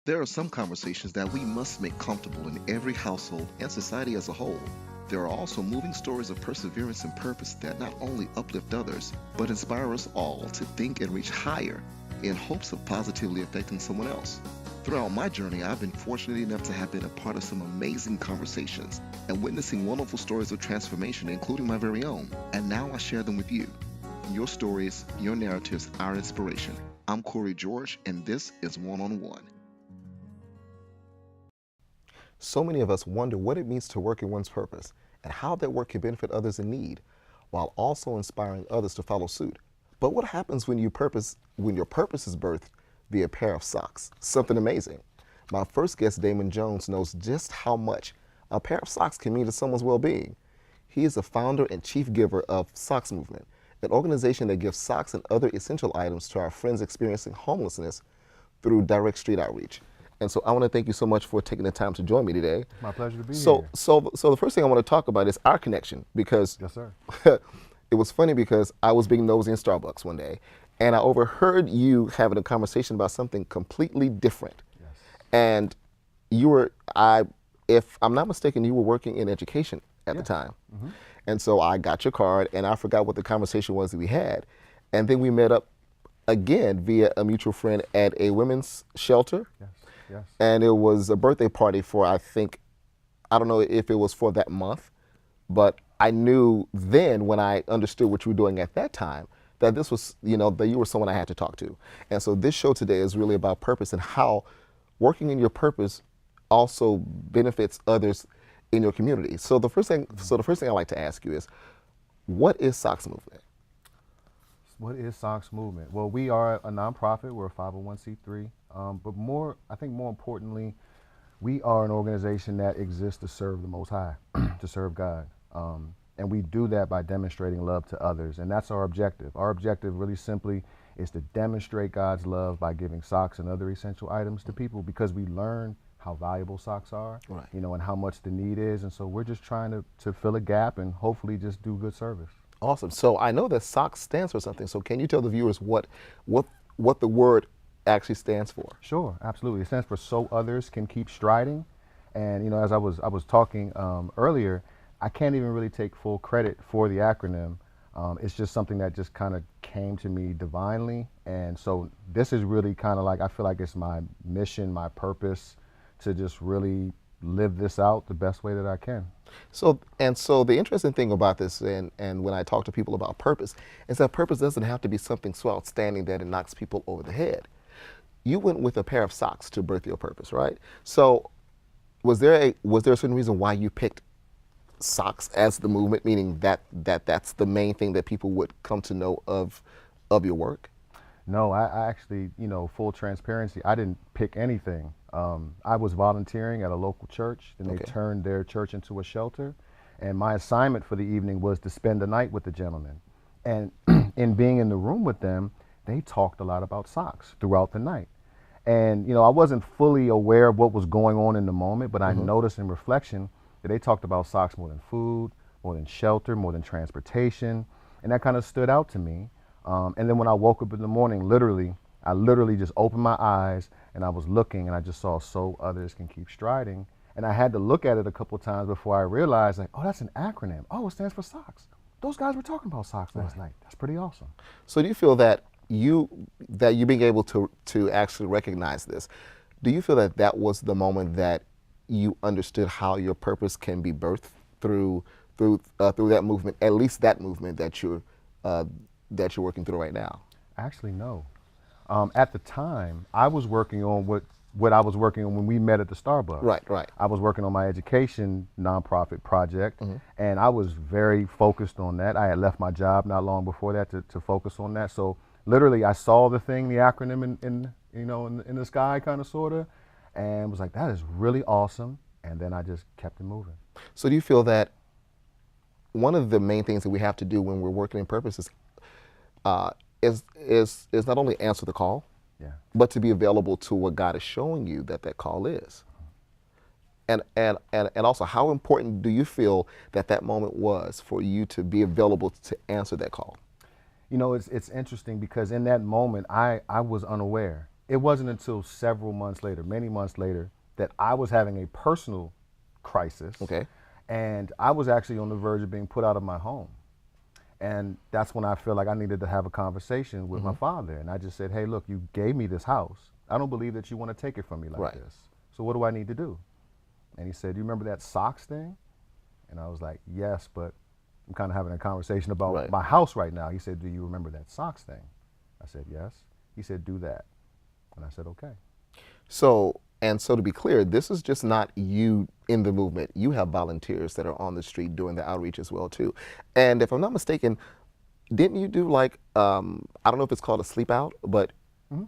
There are some conversations that we must make comfortable in every household and society as a whole. There are also moving stories of perseverance and purpose that not only uplift others, but inspire us all to think and reach higher in hopes of positively affecting someone else. Throughout my journey, I've been fortunate enough to have been a part of some amazing conversations and witnessing wonderful stories of transformation, including my very own. And now I share them with you. Your stories, your narratives, our inspiration. I'm Cory George, and this is One on One. So many of us wonder what it means to work in one's purpose and how that work can benefit others in need, while also inspiring others to follow suit. But what happens when your purpose is birthed via a pair of socks? Something amazing. My first guest, Damon Jones, knows just how much a pair of socks can mean to someone's well-being. He is the founder and chief giver of S.O.C.K.S movement, an organization that gives socks and other essential items to our friends experiencing homelessness through direct street outreach. And so I want to thank you so much for taking the time to join me today. My pleasure to be So, here. so the first thing I want to talk about is our connection, because Yes, sir. it was funny because I was being nosy in Starbucks one day, and I overheard you having a conversation about something completely different. Yes. And you were, if I'm not mistaken, you were working in education at the Yes. time. And so I got your card, and I forgot what the conversation was that we had. And then we met up again via a mutual friend at a women's shelter. Yes. Yes. And it was a birthday party for, I don't know if it was for that month, but I knew then, when I understood what you were doing at that time, that this was, that you were someone I had to talk to. And so this show today is really about purpose and how working in your purpose also benefits others in your community. So the first thing I'd like to ask you is, what is S.O.C.K.S movement? What is S.O.C.K.S movement? Well, we are a nonprofit. We're a 501c3. But I think more importantly, we are an organization that exists to serve the Most High, to serve God. And we do that by demonstrating love to others. And that's our objective. Our objective, really simply, is to demonstrate God's love by giving socks and other essential items to people, because we learn how valuable socks are, Right. And how much the need is. And so we're just trying to fill a gap and hopefully just do good service. Awesome. So I know that S.O.C.K.S stands for something. So can you tell the viewers what the word actually stands for? Sure, absolutely. It stands for "So Others Can Keep Striding," and as I was talking earlier, I can't even really take full credit for the acronym. It's just something that just kind of came to me divinely, and so this is really kind of like, I feel like it's my mission, my purpose, to just really live this out the best way that I can. So the interesting thing about this, and when I talk to people about purpose, is that purpose doesn't have to be something so outstanding that it knocks people over the head. You went with a pair of socks to birth your purpose, right? So was there a certain reason why you picked socks as the movement, meaning that's the main thing that people would come to know of your work? No, I actually, full transparency, I didn't pick anything. I was volunteering at a local church, and they Okay. turned their church into a shelter. And my assignment for the evening was to spend the night with the gentlemen. And in being in the room with them, they talked a lot about socks throughout the night. And, I wasn't fully aware of what was going on in the moment, but I noticed in reflection that they talked about socks more than food, more than shelter, more than transportation. And that kind of stood out to me. And then when I woke up in the morning, I literally just opened my eyes and I was looking, and I just saw "So Others Can Keep Striding." And I had to look at it a couple of times before I realized, like, oh, that's an acronym. Oh, it stands for socks. Those guys were talking about socks last night. That's pretty awesome. So do you feel that you being able to actually recognize this, do you feel that was the moment that you understood how your purpose can be birthed through that movement, at least that movement that you're working through right now? Actually, no. At the time, I was working on what I was working on when we met at the Starbucks. Right. I was working on my education nonprofit project, and I was very focused on that. I had left my job not long before that to focus on that. So literally, I saw the acronym in the sky, kind of, sorta, and was like, that is really awesome. And then I just kept it moving. So do you feel that one of the main things that we have to do when we're working in purpose is not only answer the call, Yeah. but to be available to what God is showing you that call is? And also, how important do you feel that moment was for you to be available to answer that call? It's interesting because in that moment, I was unaware. it wasn't until several months later, many months later, that I was having a personal crisis. Okay. And I was actually on the verge of being put out of my home. And that's when I feel like I needed to have a conversation with my father. And I just said, hey, look, you gave me this house. I don't believe that you want to take it from me like Right. this. So what do I need to do? And he said, you remember that S.O.C.S thing? And I was like, yes, but I'm kind of having a conversation about Right. my house right now. He said, do you remember that S.O.C.S thing? I said, yes. He said, do that. And I said, okay. So, and so to be clear, this is just not you in the movement. You have volunteers that are on the street doing the outreach as well too. And if I'm not mistaken, didn't you do like I don't know if it's called a sleep out, but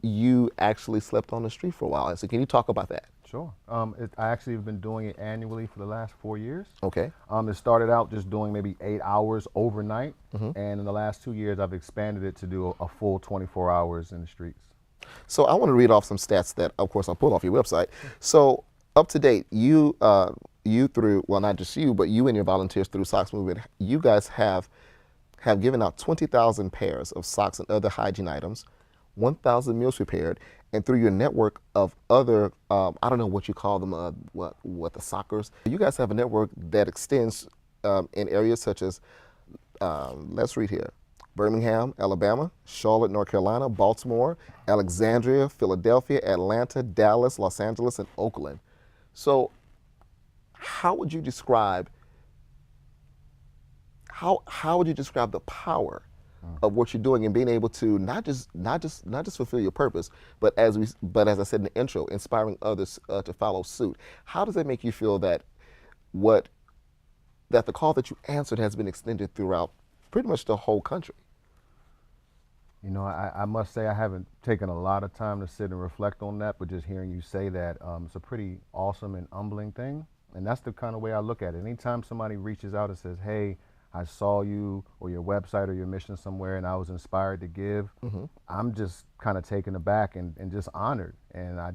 you actually slept on the street for a while. So can you talk about that? Sure. I actually have been doing it annually for the last 4 years. Okay. It started out just doing maybe 8 hours overnight, and in the last 2 years, I've expanded it to do a full 24 hours in the streets. So I want to read off some stats that, of course, I pulled off your website. So up to date, you through, well, not just you, but you and your volunteers through S.O.C.S movement, you guys have given out 20,000 pairs of socks and other hygiene items, 1,000 meals prepared, and through your network of other, I don't know what you call them, what the sockers. You guys have a network that extends in areas such as, let's read here, Birmingham, Alabama, Charlotte, North Carolina, Baltimore, Alexandria, Philadelphia, Atlanta, Dallas, Los Angeles, and Oakland. So how would you describe how would you describe the power of what you're doing and being able to not just fulfill your purpose, but as I said in the intro, inspiring others to follow suit? How does that make you feel that the call that you answered has been extended throughout pretty much the whole country? You know, I must say I haven't taken a lot of time to sit and reflect on that, but just hearing you say that, it's a pretty awesome and humbling thing. And that's the kind of way I look at it. Anytime somebody reaches out and says, hey, I saw you or your website or your mission somewhere and I was inspired to give, I'm just kind of taken aback and just honored. And I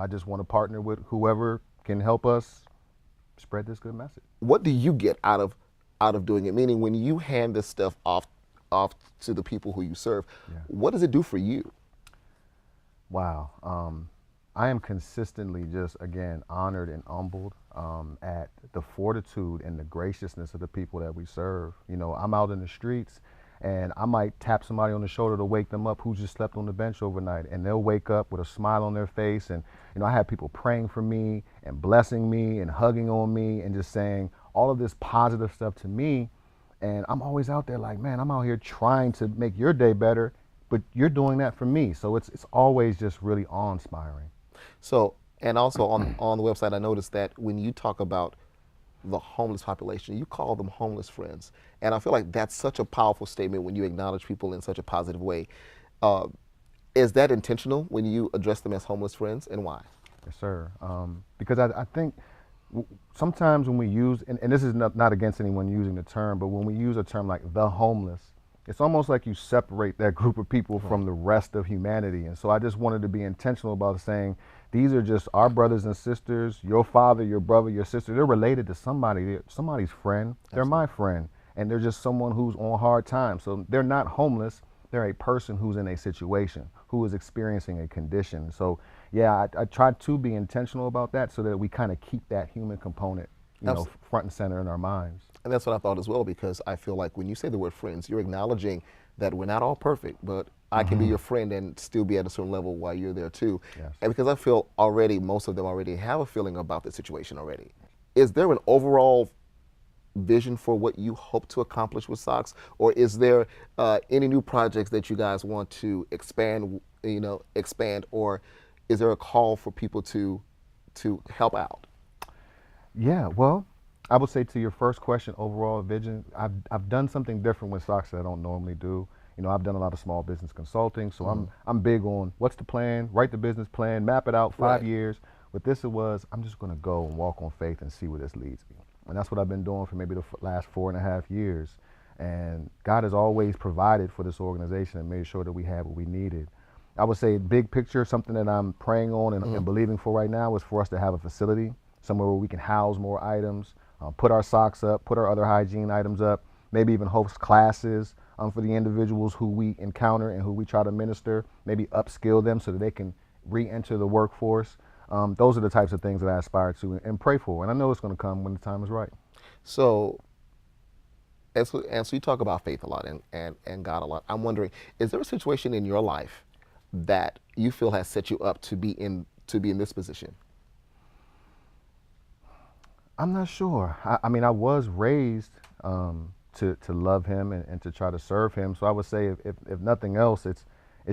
just want to partner with whoever can help us spread this good message. What do you get out of doing it? Meaning, when you hand this stuff off to the people who you serve, what does it do for you? Wow. I am consistently just, again, honored and humbled at the fortitude and the graciousness of the people that we serve. You know, I'm out in the streets and I might tap somebody on the shoulder to wake them up who just slept on the bench overnight, and they'll wake up with a smile on their face. And, you know, I have people praying for me and blessing me and hugging on me and just saying all of this positive stuff to me. And I'm always out there like, man, I'm out here trying to make your day better, but you're doing that for me. So it's always just really awe-inspiring. So, and also on the website, I noticed that when you talk about the homeless population, you call them homeless friends. And I feel like that's such a powerful statement when you acknowledge people in such a positive way. Is that intentional when you address them as homeless friends, and why? Yes, sir. Because I think sometimes when we use, and this is not against anyone using the term, but when we use a term like the homeless, it's almost like you separate that group of people from the rest of humanity. And so I just wanted to be intentional about saying, these are just our brothers and sisters, your father, your brother, your sister. They're related to somebody. They're somebody's friend. They're my friend. And they're just someone who's on hard times. So they're not homeless. They're a person who's in a situation, who is experiencing a condition. So yeah, I try to be intentional about that so that we kind of keep that human component, you know, front and center in our minds. And that's what I thought as well, because I feel like when you say the word friends, you're acknowledging that we're not all perfect, but I can be your friend and still be at a certain level while you're there too. Yes. And because I feel already, most of them already have a feeling about the situation already. Is there an overall vision for what you hope to accomplish with S.O.C.S, or is there any new projects that you guys want to expand, or is there a call for people to help out? Yeah, well, I would say to your first question, overall vision, I've done something different with S.O.C.S that I don't normally do. You know, I've done a lot of small business consulting, so I'm big on what's the plan, write the business plan, map it out 5 years. With this, it was, I'm just going to go and walk on faith and see where this leads me. And that's what I've been doing for maybe the last 4.5 years. And God has always provided for this organization and made sure that we had what we needed. I would say big picture, something that I'm praying on and believing for right now is for us to have a facility, somewhere where we can house more items, put our socks up, put our other hygiene items up, maybe even host classes for the individuals who we encounter and who we try to minister, maybe upskill them so that they can re-enter the workforce. Those are the types of things that I aspire to and pray for. And I know it's going to come when the time is right. So, and so you talk about faith a lot and God a lot. I'm wondering, is there a situation in your life that you feel has set you up to be in this position? I'm not sure. I mean, I was raised to love him and to try to serve him. So I would say, if nothing else, it's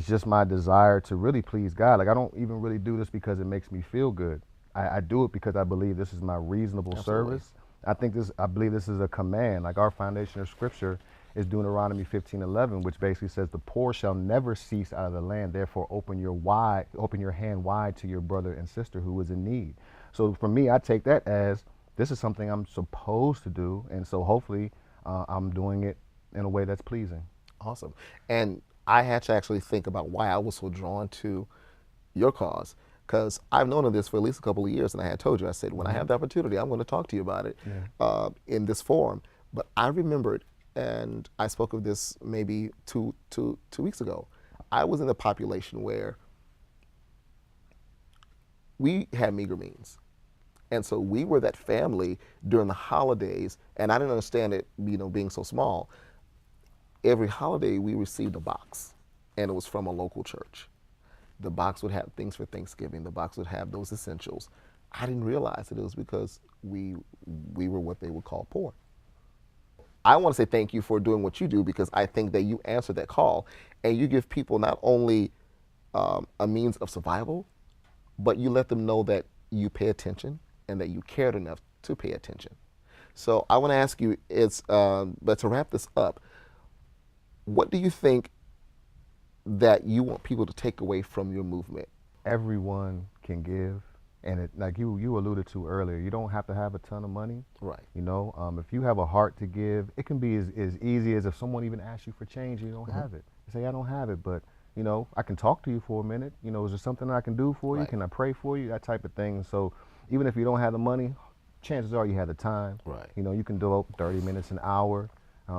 just my desire to really please God. Like, I don't even really do this because it makes me feel good. I do it because I believe this is my reasonable Absolutely. service. I believe this is a command. Like, our foundation of scripture is Deuteronomy 15:11, which basically says, "The poor shall never cease out of the land. Therefore, open your hand wide to your brother and sister who is in need." So for me, I take that as this is something I'm supposed to do, and so hopefully I'm doing it in a way that's pleasing. Awesome. And I had to actually think about why I was so drawn to your cause, because I've known of this for at least a couple of years, and I had told you, I said, when I have the opportunity, I'm going to talk to you about it in this forum. But I remembered, and I spoke of this maybe two weeks ago. I was in a population where we had meager means. And so we were that family during the holidays, and I didn't understand it, being so small. Every holiday we received a box, and it was from a local church. The box would have things for Thanksgiving. The box would have those essentials. I didn't realize that it was because we were what they would call poor. I want to say thank you for doing what you do, because I think that you answer that call and you give people not only a means of survival, but you let them know that you pay attention and that you cared enough to pay attention. So I want to ask you, but to wrap this up, what do you think that you want people to take away from your movement? Everyone can give, and like you alluded to earlier, you don't have to have a ton of money. Right. If you have a heart to give, it can be as easy as if someone even asks you for change and you don't have it. You say, "I don't have it, but I can talk to you for a minute. Is there something I can do for you? Right. Can I pray for you?" That type of thing. So even if you don't have the money, chances are you have the time. Right. You can devote 30 minutes, an hour,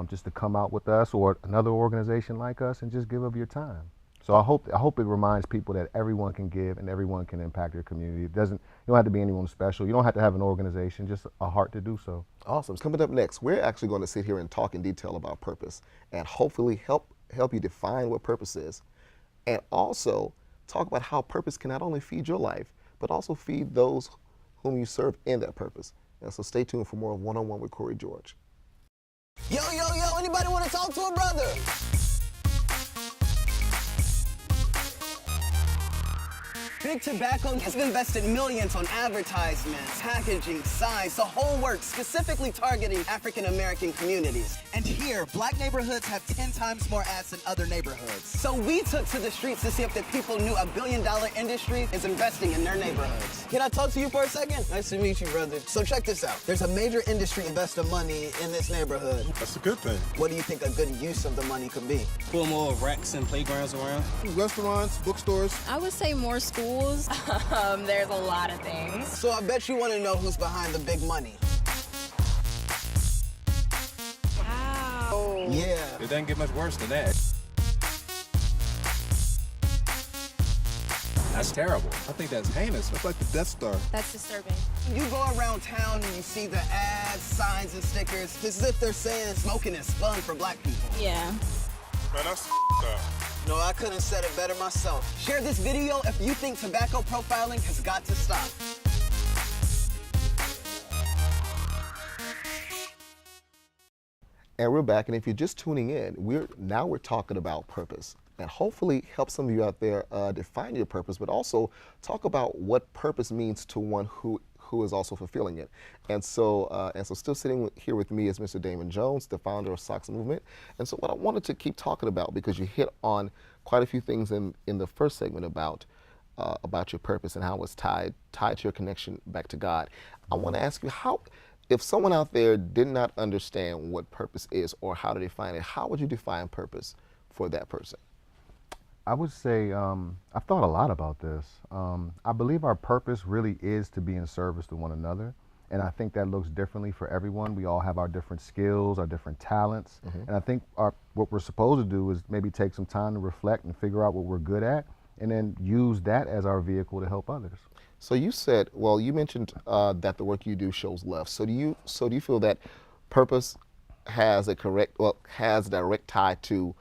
just to come out with us or another organization like us and just give of your time. So I hope it reminds people that everyone can give and everyone can impact their community. You don't have to be anyone special. You don't have to have an organization, just a heart to do so. Awesome. Coming up next, we're actually going to sit here and talk in detail about purpose, and hopefully help you define what purpose is, and also talk about how purpose can not only feed your life, but also feed those whom you serve in that purpose. And so stay tuned for more of One-on-One with Cory George. Yo, anybody want to talk to a brother? Big Tobacco has invested millions on advertisements, packaging, signs, the whole works, specifically targeting African-American communities. And here, black neighborhoods have 10 times more ads than other neighborhoods. So we took to the streets to see if the people knew a billion-dollar industry is investing in their neighborhoods. Can I talk to you for a second? Nice to meet you, brother. So check this out. There's a major industry investing money in this neighborhood. That's a good thing. What do you think a good use of the money could be? Pull more racks and playgrounds around. Restaurants, bookstores. I would say more schools. There's a lot of things. So I bet you want to know who's behind the big money. Wow. Yeah. It doesn't get much worse than that. That's terrible. I think that's heinous. That's like the Death Star. That's disturbing. You go around town and you see the ads, signs, and stickers. It's as if they're saying smoking is fun for black people. Yeah. Man, that's up. No, I couldn't have said it better myself. Share this video if you think tobacco profiling has got to stop. And we're back, and if you're just tuning in, we're talking about purpose, and hopefully help some of you out there define your purpose, but also talk about what purpose means to one who is also fulfilling it. And so still sitting here with me is Mr. Damon Jones, the founder of S.O.C.S movement. And so what I wanted to keep talking about, because you hit on quite a few things in the first segment about your purpose and how it's tied to your connection back to God. I want to ask you, if someone out there did not understand what purpose is or how to define it, how would you define purpose for that person? I would say I've thought a lot about this. I believe our purpose really is to be in service to one another. And I think that looks differently for everyone. We all have our different skills, our different talents. And I think what we're supposed to do is maybe take some time to reflect and figure out what we're good at and then use that as our vehicle to help others. So you said, well, you mentioned that the work you do shows love. So do you feel that purpose has a direct tie to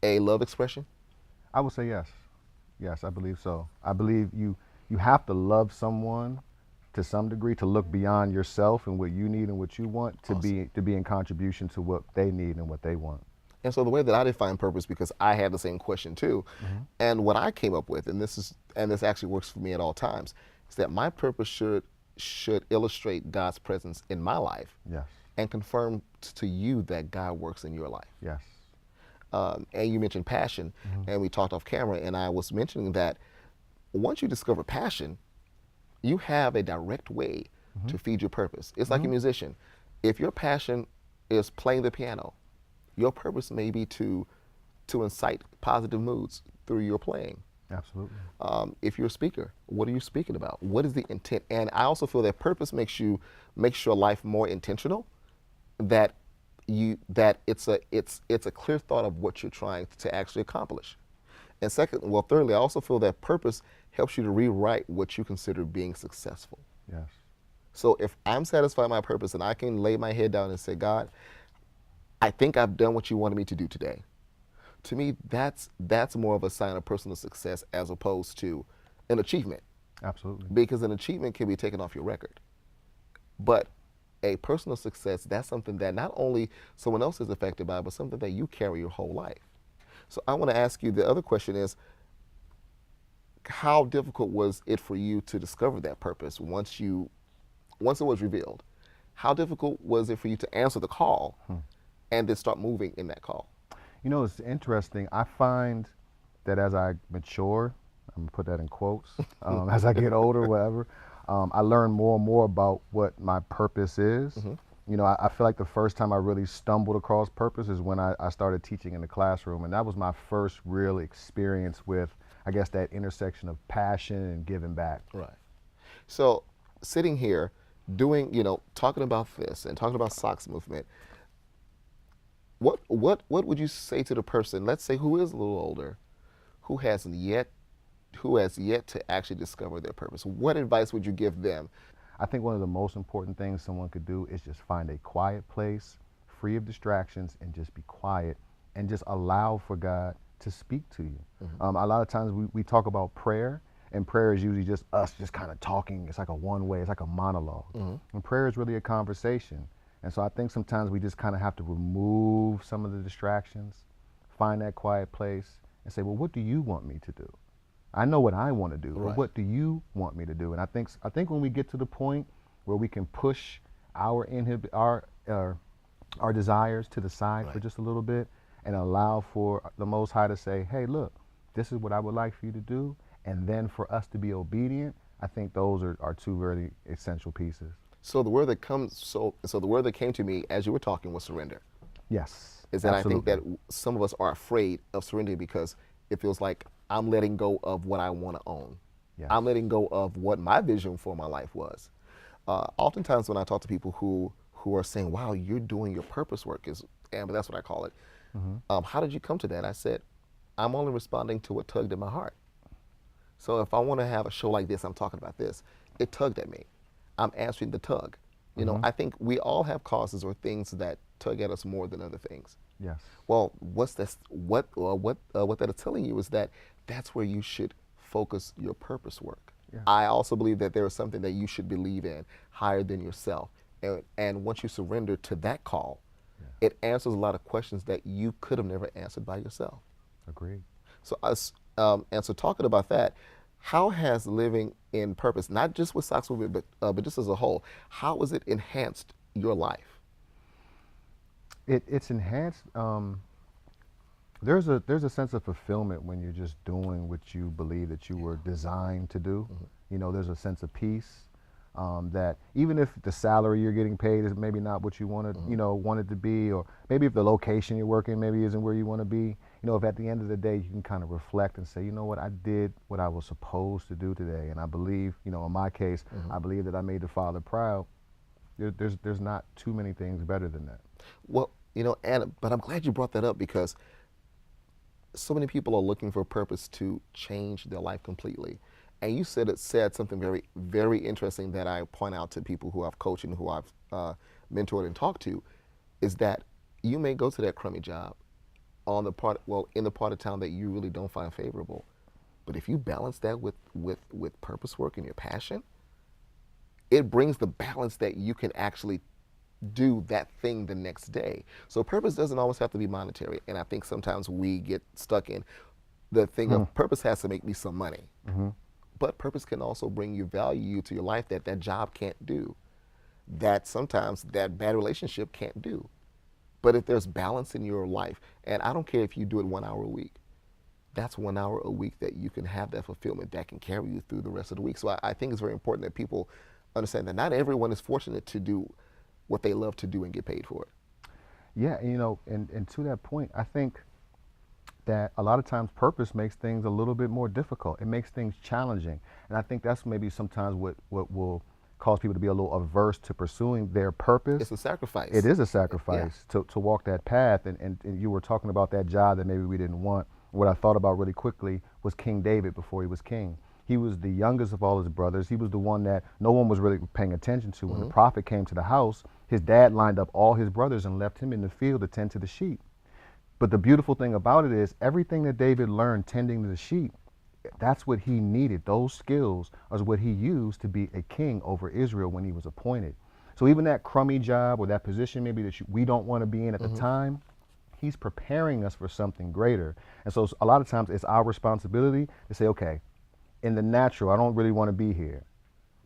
a love expression? I would say yes. Yes, I believe so. I believe you have to love someone to some degree, to look beyond yourself and what you need and what you want, to be in contribution to what they need and what they want. And so the way that I define purpose, because I had the same question too, and what I came up with, and this actually works for me at all times, is that my purpose should illustrate God's presence in my life, Yes. and confirm to you that God works in your life. Yes. And you mentioned passion, and we talked off camera, and I was mentioning that once you discover passion, you have a direct way to feed your purpose. It's like a musician. If your passion is playing the piano, your purpose may be to incite positive moods through your playing. Absolutely. If you're a speaker, what are you speaking about? What is the intent? And I also feel that purpose makes your life more intentional. That it's a clear thought of what you're trying to actually accomplish. And thirdly, I also feel that purpose helps you to rewrite what you consider being successful. Yes. So if I'm satisfied with my purpose and I can lay my head down and say, God, I think I've done what you wanted me to do today. To me, that's more of a sign of personal success as opposed to an achievement. Absolutely. Because an achievement can be taken off your record. But a personal success, that's something that not only someone else is affected by, but something that you carry your whole life. So I want to ask you, the other question is, how difficult was it for you to discover that purpose once it was revealed? How difficult was it for you to answer the call and then start moving in that call? You know, it's interesting. I find that as I mature, I'm gonna put that in quotes, as I get older, whatever, I learn more and more about what my purpose is. You know, I feel like the first time I really stumbled across purpose is when I started teaching in the classroom, and that was my first real experience with, I guess, that intersection of passion and giving back. Right. So sitting here, talking about this and talking about S.O.C.S movement, what would you say to the person, let's say, who is a little older, who has yet to actually discover their purpose? What advice would you give them? I think one of the most important things someone could do is just find a quiet place, free of distractions, and just be quiet and just allow for God to speak to you. A lot of times we talk about prayer, and prayer is usually just us just kind of talking. It's like a one-way, it's like a monologue. And prayer is really a conversation. And so I think sometimes we just kind of have to remove some of the distractions, find that quiet place, and say, well, what do you want me to do? I know what I want to do, but what do you want me to do? And I think when we get to the point where we can push our desires to the side for just a little bit and allow for the Most High to say, hey, look, this is what I would like for you to do, and then for us to be obedient, I think those are two very essential pieces. So the word that came to me as you were talking was surrender. Yes. Is that absolutely. I think that some of us are afraid of surrendering because it feels like I'm letting go of what I want to own. Yes. I'm letting go of what my vision for my life was. Oftentimes when I talk to people who are saying, wow, you're doing your purpose work, but that's what I call it. How did you come to that? I said, I'm only responding to what tugged at my heart. So if I want to have a show like this, I'm talking about this, it tugged at me. I'm answering the tug. I think we all have causes or things that tug at us more than other things. Yes. Well, what that is telling you is that that's where you should focus your purpose work. Yeah. I also believe that there is something that you should believe in higher than yourself. And once you surrender to that call, it answers a lot of questions that you could have never answered by yourself. Agreed. So so talking about that, how has living in purpose, not just with S.O.C.S movement, but just as a whole, how has it enhanced your life? It's enhanced. There's a sense of fulfillment when you're just doing what you believe that you were designed to do. You know, there's a sense of peace that even if the salary you're getting paid is maybe not what you wanted, want it to be, or maybe if the location you're working maybe isn't where you want to be. If at the end of the day you can kind of reflect and say, you know what, I did what I was supposed to do today, and I believe, in my case, I believe that I made the Father proud. There's not too many things better than that. Well, but I'm glad you brought that up because so many people are looking for a purpose to change their life completely. And you said something very, very interesting that I point out to people who I've coached and who I've mentored and talked to, is that you may go to that crummy job in the part of town that you really don't find favorable. But if you balance that with purpose work and your passion, it brings the balance that you can actually do that thing the next day. So purpose doesn't always have to be monetary. And I think sometimes we get stuck in the thing of purpose has to make me some money. But purpose can also bring you value to your life that job can't do, that sometimes that bad relationship can't do. But if there's balance in your life, and I don't care if you do it 1 hour a week, that's 1 hour a week that you can have that fulfillment that can carry you through the rest of the week. So I think it's very important that people understand that not everyone is fortunate to do what they love to do and get paid for it. Yeah, you know, and to that point, I think that a lot of times purpose makes things a little bit more difficult. It makes things challenging. And I think that's maybe sometimes what will cause people to be a little averse to pursuing their purpose. It's a sacrifice. It is a sacrifice to walk that path. And you were talking about that job that maybe we didn't want. What I thought about really quickly was King David before he was king. He was the youngest of all his brothers. He was the one that no one was really paying attention to. When the prophet came to the house, his dad lined up all his brothers and left him in the field to tend to the sheep. But the beautiful thing about it is everything that David learned tending to the sheep, that's what he needed. Those skills are what he used to be a king over Israel when he was appointed. So even that crummy job or that position maybe that we don't want to be in at the time, he's preparing us for something greater. And so a lot of times it's our responsibility to say, okay, in the natural, I don't really want to be here,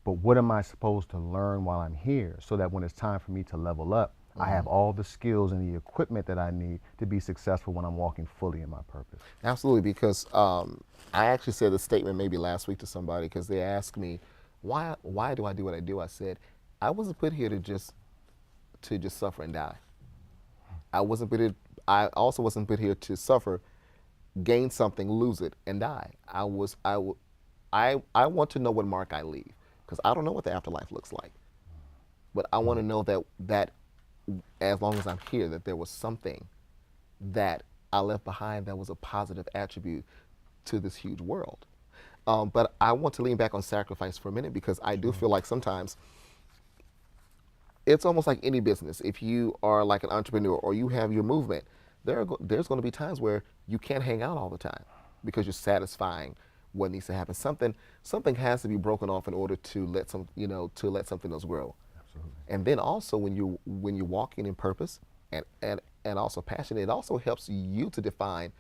but what am I supposed to learn while I'm here so that when it's time for me to level up, I have all the skills and the equipment that I need to be successful when I'm walking fully in my purpose. Absolutely, because I actually said this statement maybe last week to somebody because they asked me, why do I do what I do? I said, I wasn't put here to just suffer and die. I also wasn't put here to suffer, gain something, lose it, and die. I want to know what mark I leave because I don't know what the afterlife looks like. But I want to know that as long as I'm here, that there was something that I left behind that was a positive attribute to this huge world. But I want to lean back on sacrifice for a minute because I do feel like sometimes it's almost like any business. If you are like an entrepreneur or you have your movement, there's going to be times where you can't hang out all the time because you're satisfying what needs to happen. Something has to be broken off in order to let something else grow. Absolutely. And then also when you're walking in purpose and also passion, it also helps you to define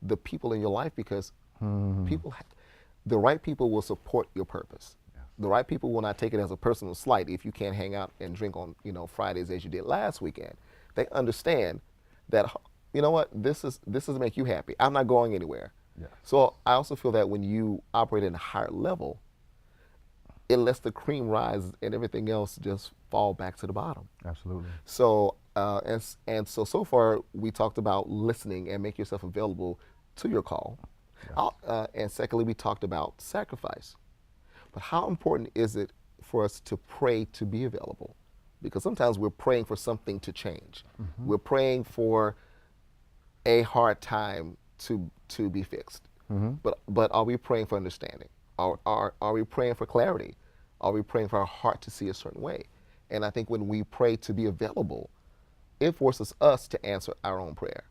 the people in your life because the right people will support your purpose. Yeah. The right people will not take it as a personal slight if you can't hang out and drink on Fridays as you did last weekend. They understand that you know what, this is to make you happy. I'm not going anywhere. Yeah. So I also feel that when you operate at a higher level, it lets the cream rise and everything else just fall back to the bottom. Absolutely. So so far we talked about listening and make yourself available to your call. Yeah. And secondly, we talked about sacrifice. But how important is it for us to pray to be available? Because sometimes we're praying for something to change. Mm-hmm. We're praying for a hard time to be fixed. Mm-hmm. But are we praying for understanding? Are we praying for clarity? Are we praying for our heart to see a certain way? And I think when we pray to be available, it forces us to answer our own prayer.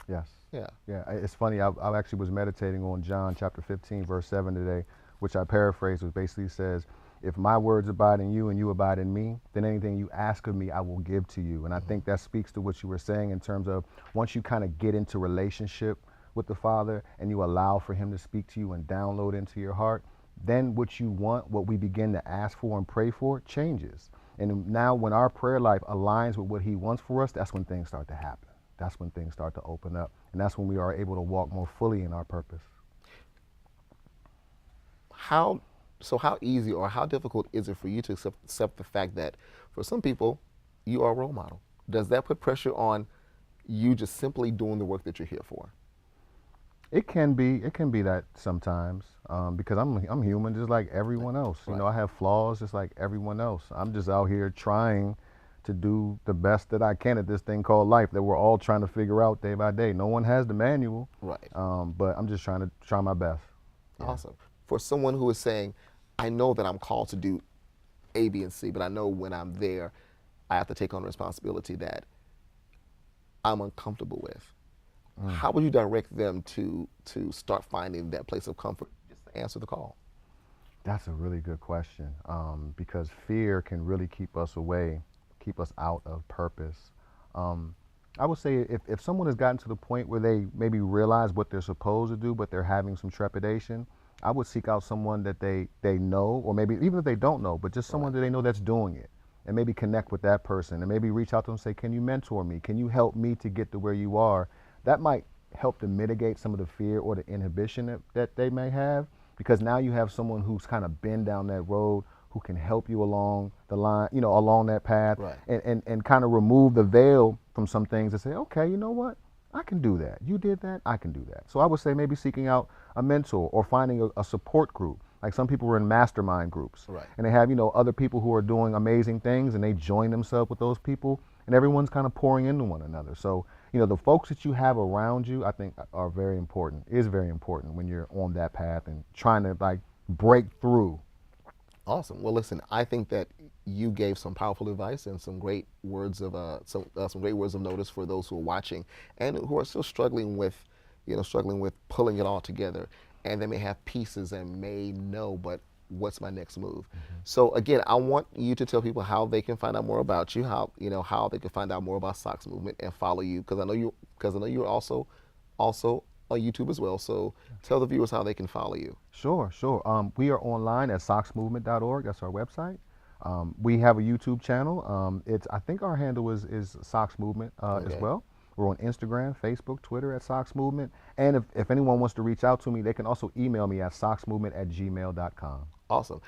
Yes. Yeah. Yeah. It's funny. I actually was meditating on John chapter 15, verse 7 today, which I paraphrase, which basically says, if my words abide in you and you abide in me, then anything you ask of me, I will give to you. And I think that speaks to what you were saying in terms of once you kind of get into relationship with the Father and you allow for him to speak to you and download into your heart, then what you want, what we begin to ask for and pray for changes. And now when our prayer life aligns with what he wants for us, that's when things start to happen. That's when things start to open up. And that's when we are able to walk more fully in our purpose. How easy or how difficult is it for you to accept the fact that for some people, you are a role model? Does that put pressure on you just simply doing the work that you're here for? It can be that sometimes because I'm human just like everyone else. Right. You know, I have flaws just like everyone else. I'm just out here trying to do the best that I can at this thing called life that we're all trying to figure out day by day. No one has the manual, Right. but I'm just try my best. Awesome. For someone who is saying, I know that I'm called to do A, B, and C, but I know when I'm there, I have to take on responsibility that I'm uncomfortable with. How would you direct them to start finding that place of comfort? Just to answer the call. That's a really good question, because fear can really keep us away, keep us out of purpose. I would say if someone has gotten to the point where they maybe realize what they're supposed to do, but they're having some trepidation, I would seek out someone that they know, or maybe even if they don't know, but just someone that they know that's doing it, and maybe connect with that person, and maybe reach out to them and say, can you mentor me? Can you help me to get to where you are? That might help to mitigate some of the fear or the inhibition that they may have, because now you have someone who's kind of been down that road, who can help you along the line, along that path, Right. and kind of remove the veil from some things and say, okay, you know what? I can do that. You did that, I can do that. So I would say maybe seeking out a mentor or finding a support group. Like some people were in mastermind groups, Right. and they have, other people who are doing amazing things, and they join themselves with those people, and everyone's kind of pouring into one another. So, the folks that you have around you, I think are very important, is very important when you're on that path and trying to like break through. Awesome. Well, listen, I think that you gave some powerful advice and some great words of some great words of notice for those who are watching and who are still struggling with pulling it all together, and they may have pieces and may know, but what's my next move? So again, I want you to tell people how they can find out more about you, how they can find out more about S.O.C.S movement and follow you, because I know you're also on YouTube as well. So tell the viewers how they can follow you. Sure. We are online at socsmovement.org. That's our website. We have a YouTube channel. I think our handle is S.O.C.S Movement as well. We're on Instagram, Facebook, Twitter at S.O.C.S Movement. And if anyone wants to reach out to me, they can also email me at socsmovement@gmail.com. Awesome.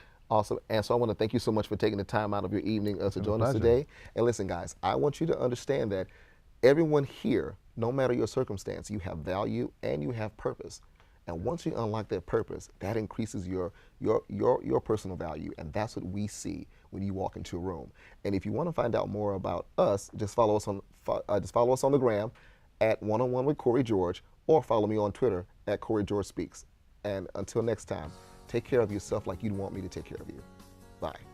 And so I want to thank you so much for taking the time out of your evening to join us pleasure. today. And listen, guys, I want you to understand that everyone here, no matter your circumstance, you have value and you have purpose. And once you unlock that purpose, that increases your personal value, and that's what we see when you walk into a room. And if you want to find out more about us, just follow us on the gram at One on One with Cory George, or follow me on Twitter at Cory George Speaks. And until next time, take care of yourself like you'd want me to take care of you. Bye.